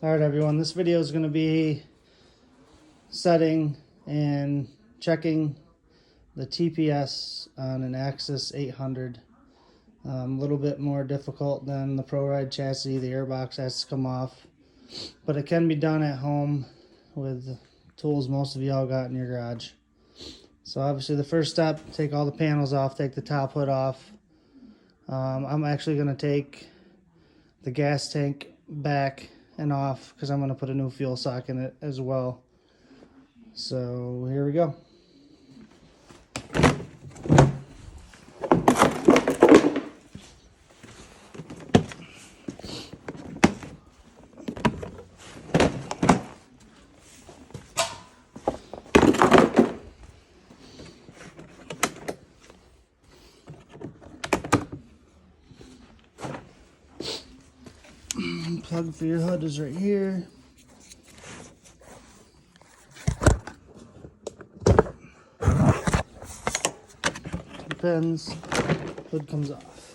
Alright everyone, this video is going to be setting and checking the TPS on an Axys 800. A little bit more difficult than the Pro Ride chassis. The airbox has to come off, but it can be done at home with tools most of y'all got in your garage. So obviously the first step, take all the panels off, take the top hood off. I'm actually going to take the gas tank back and off because I'm going to put a new fuel sock in it as well. So here we go. Plug for your hood is right here. Pins, hood comes off.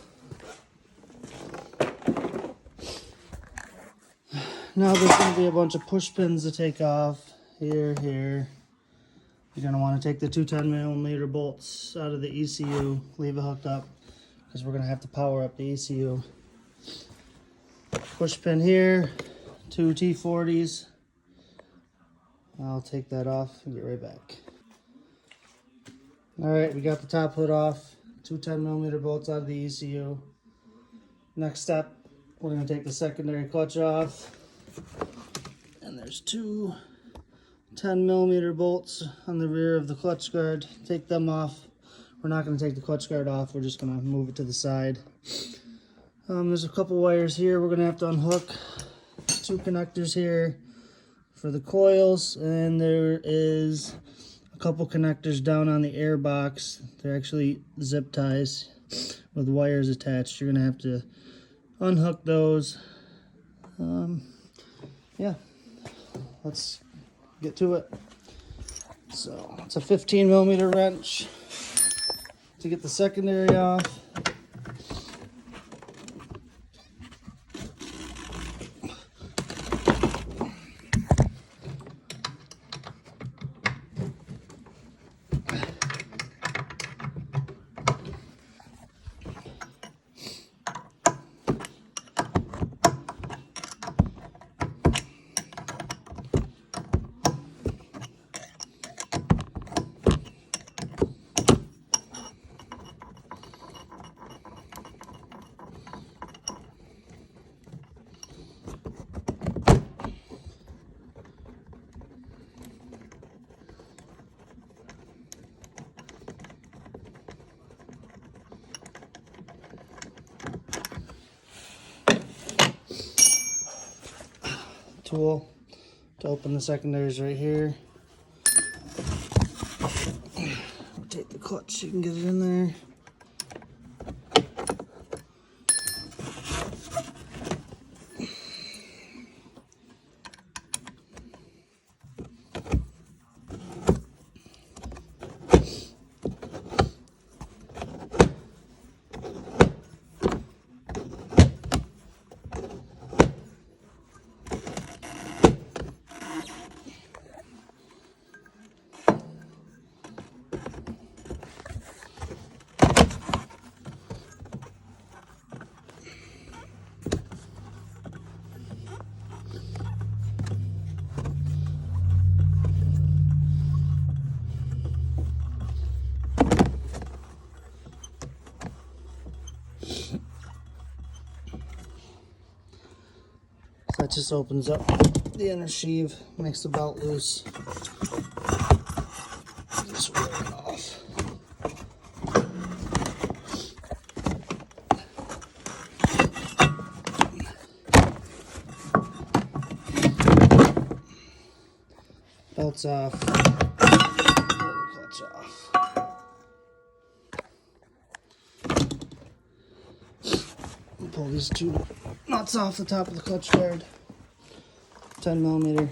Now there's going to be a bunch of push pins to take off. Here. You're going to want to take the two 10mm bolts out of the ECU, leave it hooked up, because we're going to have to power up the ECU. Push pin here, two T40s. I'll take that off and get right back. Alright, we got the top hood off, two 10mm bolts out of the ECU. Next step, we're going to take the secondary clutch off. And there's two 10mm bolts on the rear of the clutch guard. Take them off. We're not going to take the clutch guard off, we're just going to move it to the side. There's a couple wires here we're going to have to unhook. Two connectors here for the coils, and there is a couple connectors down on the air box. They're actually zip ties with wires attached. You're going to have to unhook those. Yeah, let's get to it. So it's a 15mm wrench to get the secondary off. Tool to open the secondaries right here. Take the clutch so you can get it in there. That just opens up the inner sheave, makes the belt loose. Just rip it off. Belt's off. Pull the clutch off. Pull these two nuts off the top of the clutch guard. 10mm.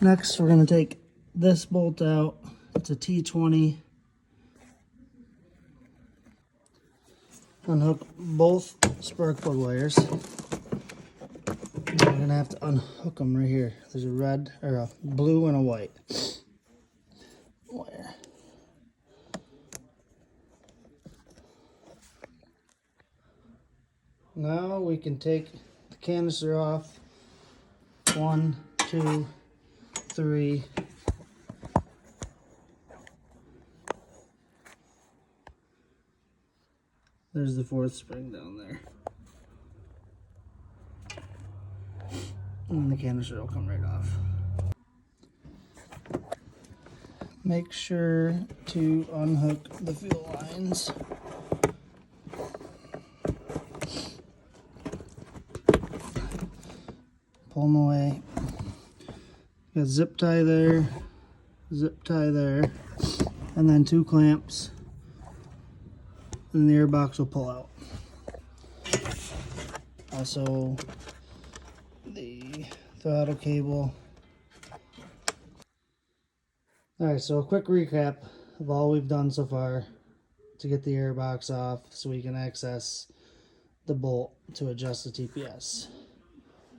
Next, we're going to take this bolt out. It's a T20. Unhook both spark plug wires. We're going to have to unhook them right here. There's a red, or a blue and a white wire. Now we can take the canister off. 1, 2, 3. There's the 4th spring down there. And the canister will come right off. Make sure to unhook the fuel lines. Pull them away. Got zip tie there, and then 2 clamps. And the air box will pull out. Also, the throttle cable. Alright, so a quick recap of all we've done so far to get the air box off so we can access the bolt to adjust the TPS.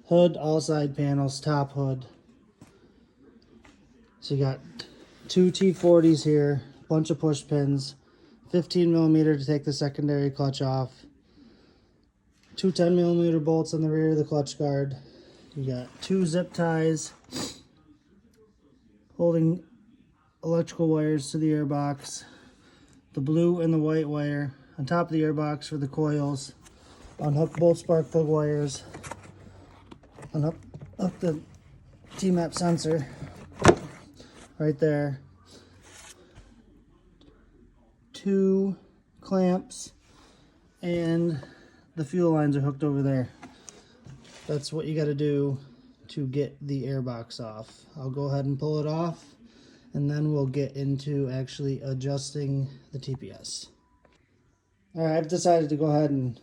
Hood, all side panels, top hood. So you got 2 T40s here, bunch of push pins, 15mm to take the secondary clutch off, 2 10mm bolts on the rear of the clutch guard. You got 2 zip ties holding electrical wires to the airbox, the blue and the white wire on top of the airbox for the coils. Unhook both spark plug wires, unhook the T-map sensor right there. 2 clamps and the fuel lines are hooked over there. That's what you got to do to get the airbox off. I'll go ahead and pull it off and then we'll get into actually adjusting the TPS. Alright, I've decided to go ahead and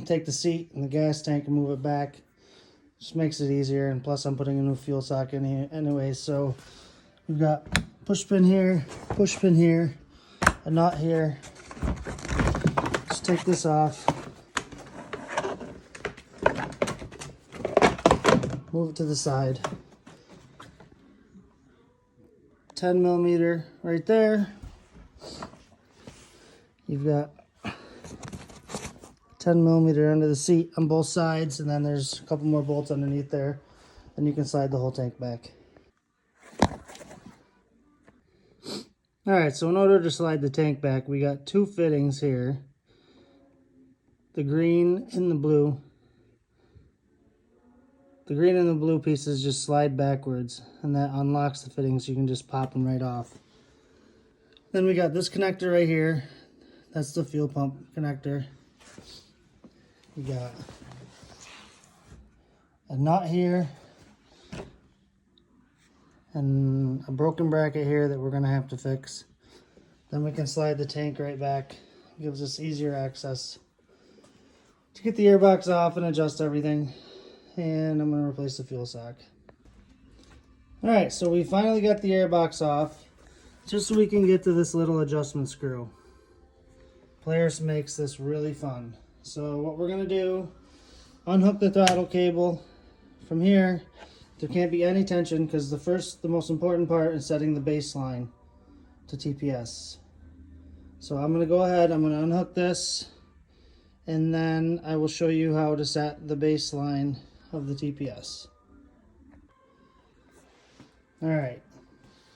take the seat and the gas tank and move it back. Just makes it easier, and plus I'm putting a new fuel sock in here anyway. So we've got push pin here, a nut here. Just take this off. Move it to the side. 10mm right there. You've got 10mm under the seat on both sides, and then there's a couple more bolts underneath there, and you can slide the whole tank back. Alright, so in order to slide the tank back, we got 2 fittings here. The green and the blue. The green and the blue pieces just slide backwards, and that unlocks the fittings so you can just pop them right off. Then we got this connector right here. That's the fuel pump connector. We got a nut here and a broken bracket here that we're going to have to fix. Then we can slide the tank right back. It gives us easier access to get the airbox off and adjust everything. And I'm going to replace the fuel sock. Alright, so we finally got the airbox off, just so we can get to this little adjustment screw. Polaris makes this really fun. So what we're going to do, unhook the throttle cable. From here, there can't be any tension because the most important part is setting the baseline to TPS. So I'm going to go ahead, I'm going to unhook this, and then I will show you how to set the baseline of the TPS. Alright,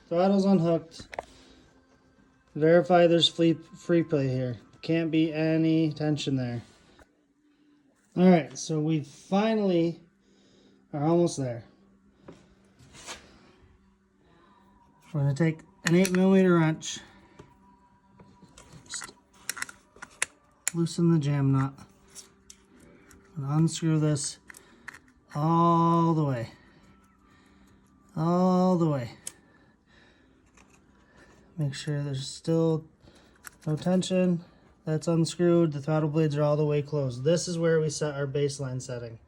throttle's unhooked. Verify there's free play here. Can't be any tension there. Alright, so we finally are almost there. We're going to take an 8mm wrench, just loosen the jam nut, and unscrew this all the way. Make sure there's still no tension. That's unscrewed. The throttle blades are all the way closed. This is where we set our baseline setting.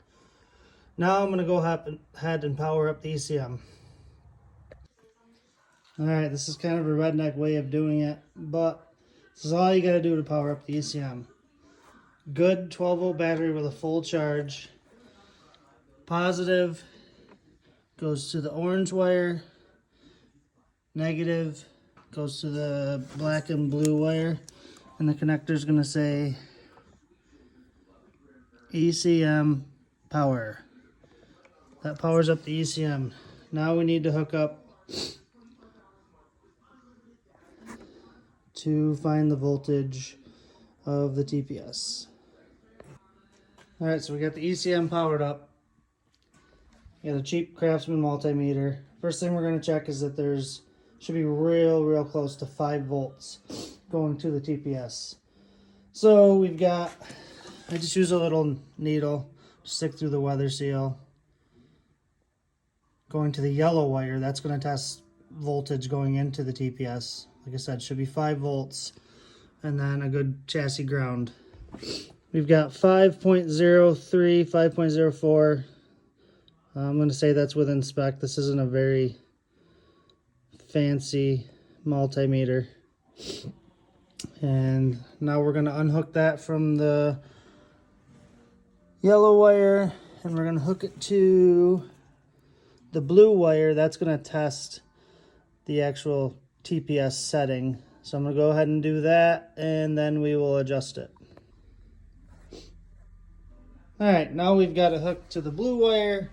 Now I'm going to go ahead and power up the ECM. Alright, this is kind of a redneck way of doing it, but this is all you gotta do to power up the ECM. Good 12-volt battery with a full charge. Positive goes to the orange wire. Negative goes to the black and blue wire. And the connector is gonna say ECM power. That powers up the ECM. Now we need to hook up to find the voltage of the TPS. Alright, so we got the ECM powered up. We got a cheap Craftsman multimeter. First thing we're going to check is that there's should be real close to 5 volts going to the TPS. So we've got, I just use a little needle to stick through the weather seal. Going to the yellow wire, that's going to test voltage going into the TPS. Like I said, should be 5 volts, and then a good chassis ground. We've got 5.03, 5.04. I'm going to say that's within spec. This isn't a very fancy multimeter. And now we're going to unhook that from the yellow wire, and we're going to hook it to the blue wire. That's going to test the actual TPS setting. So I'm going to go ahead and do that, and then we will adjust it. Alright, now we've got it hooked to the blue wire,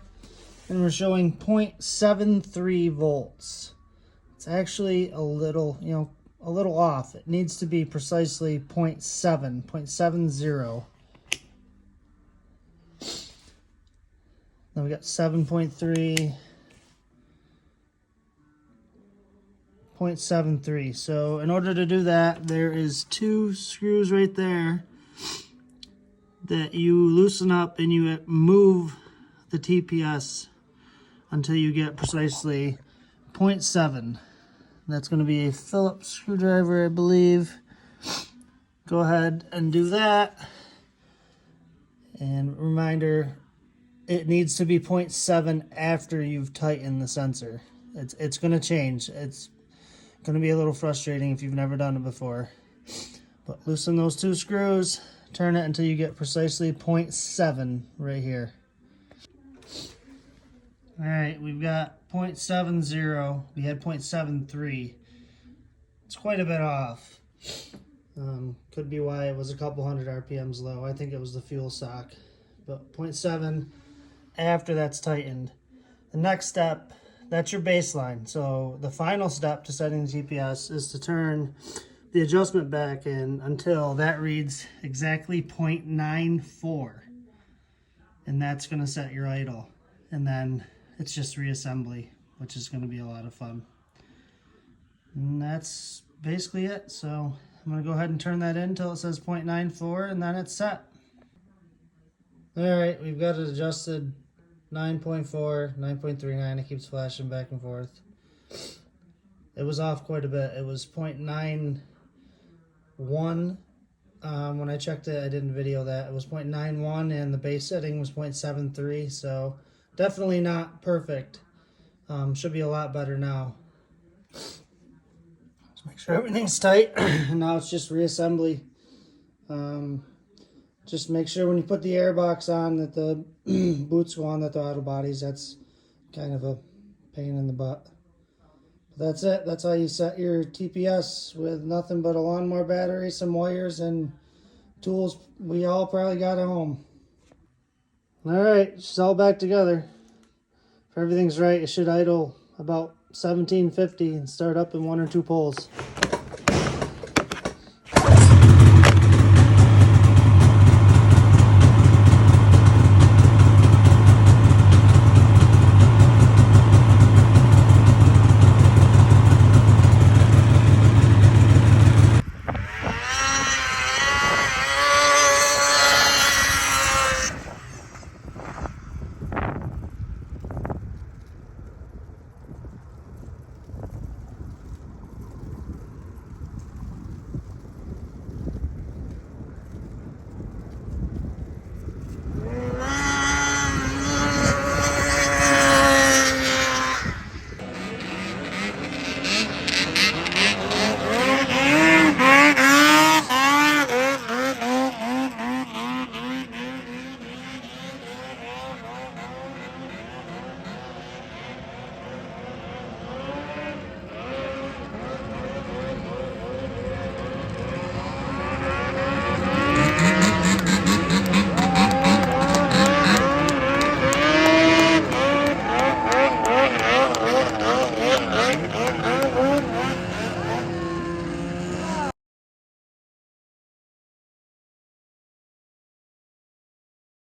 and we're showing 0.73 volts. It's actually a little, a little off. It needs to be precisely 0.70. Then we got 7.3, 0.73. So in order to do that, there is 2 screws right there that you loosen up, and you move the TPS until you get precisely 0.7. That's going to be a Phillips screwdriver, I believe. Go ahead and do that. And reminder, it needs to be 0.7 after you've tightened the sensor. It's going to change. It's going to be a little frustrating if you've never done it before. But loosen those 2 screws, turn it until you get precisely 0.7 right here. Alright, we've got 0.70. We had 0.73. It's quite a bit off. Could be why it was a couple hundred RPMs low. I think it was the fuel sock. But 0.7 after that's tightened. The next step, that's your baseline. So the final step to setting the TPS is to turn the adjustment back in until that reads exactly 0.94. And that's going to set your idle. And then it's just reassembly, which is going to be a lot of fun. And that's basically it. So I'm going to go ahead and turn that in until it says 0.94, and then it's set. Alright, we've got it adjusted 9.4, 9.39. It keeps flashing back and forth. It was off quite a bit. It was 0.91. When I checked it, I didn't video that. It was 0.91, and the base setting was 0.73. So definitely not perfect. Should be a lot better now. Just make sure everything's tight. And now it's just reassembly. Just make sure when you put the airbox on that the boots go on the throttle bodies. That's kind of a pain in the butt. But that's it. That's how you set your TPS with nothing but a lawnmower battery, some wires, and tools we all probably got at home. Alright, it's all back together. If everything's right, it should idle about 1750 and start up in 1 or 2 pulls.